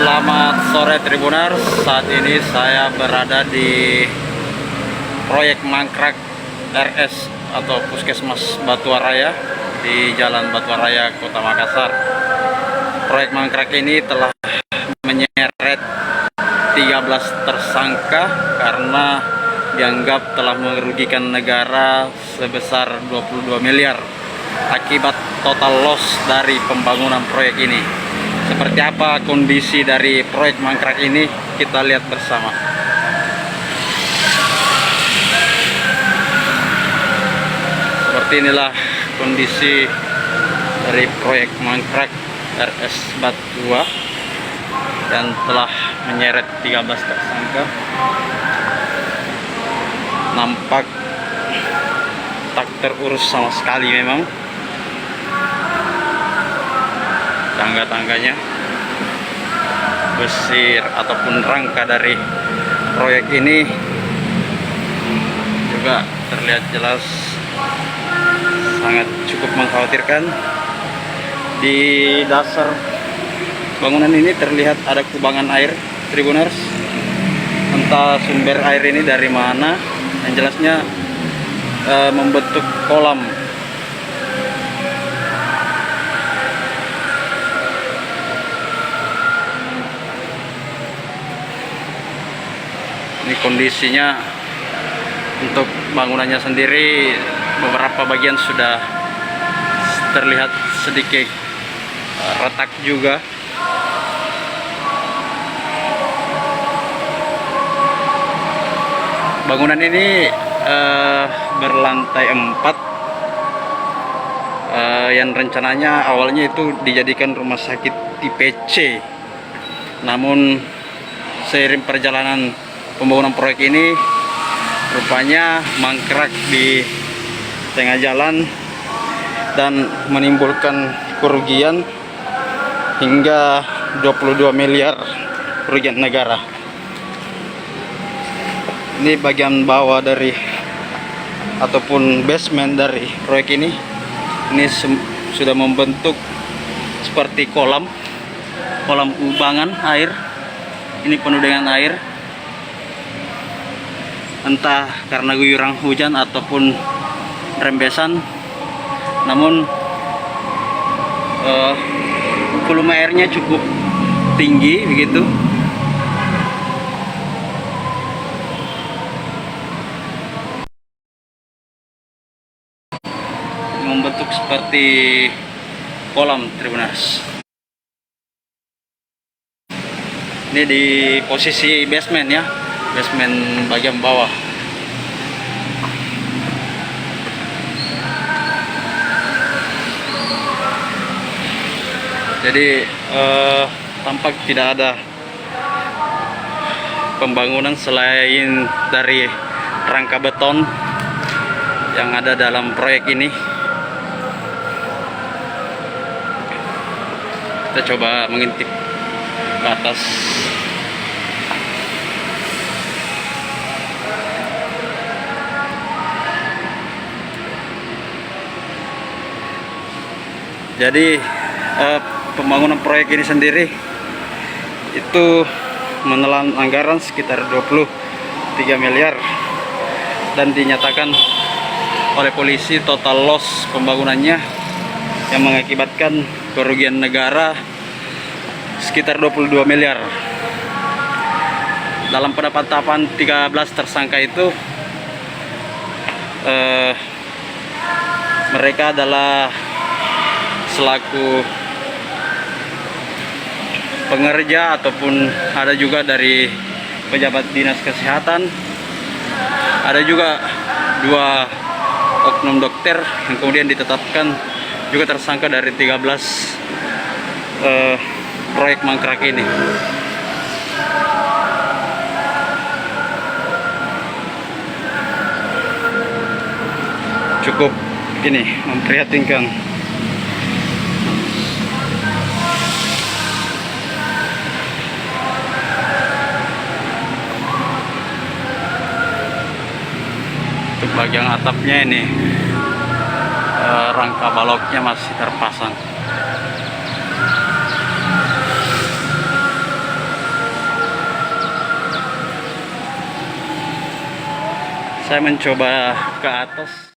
Selamat sore Tribuners. Saat ini saya berada di proyek Mangkrak RS atau Puskesmas Batuaraya di Jalan Batuaraya, Kota Makassar. Proyek Mangkrak ini telah menyeret 13 tersangka karena dianggap telah merugikan negara sebesar 22 miliar akibat total loss dari pembangunan proyek ini. Seperti apa kondisi dari proyek Mangkrak ini, kita lihat bersama. Seperti inilah kondisi dari proyek Mangkrak RS Batua yang telah menyeret 13 tersangka. Nampak tak terurus sama sekali memang tangga-tangganya, besir ataupun rangka dari proyek ini juga terlihat jelas sangat cukup mengkhawatirkan. Di dasar bangunan ini terlihat ada kubangan air, Tribuners. Entah sumber air ini dari mana, yang jelasnya membentuk kolam. Ini kondisinya untuk bangunannya sendiri, beberapa bagian sudah terlihat sedikit retak juga. Bangunan ini berlantai 4, yang rencananya awalnya itu dijadikan rumah sakit TPC. Namun seiring perjalanan pembangunan proyek ini rupanya mangkrak di tengah jalan dan menimbulkan kerugian hingga 22 miliar kerugian negara. Ini bagian bawah dari ataupun basement dari proyek ini sudah membentuk seperti kolam kubangan air. Ini penuh dengan air, entah karena guyuran hujan ataupun rembesan. Namun volume airnya cukup tinggi begitu. Membentuk seperti kolam, Tribuners. Ini di posisi basement ya, basement bagian bawah. Jadi tampak tidak ada pembangunan selain dari rangka beton yang ada dalam proyek ini. Kita coba mengintip ke atas. Jadi pembangunan proyek ini sendiri itu menelan anggaran sekitar 23 miliar dan dinyatakan oleh polisi total loss pembangunannya yang mengakibatkan kerugian negara sekitar 22 miliar. Dalam penetapan 13 tersangka itu mereka adalah selaku pengerja ataupun ada juga dari pejabat dinas kesehatan, ada juga 2 oknum dokter yang kemudian ditetapkan juga tersangka dari 13 proyek Mangkrak ini. Cukup ini memprihatinkan. Untuk bagian atapnya ini rangka baloknya masih terpasang. Saya mencoba ke atas.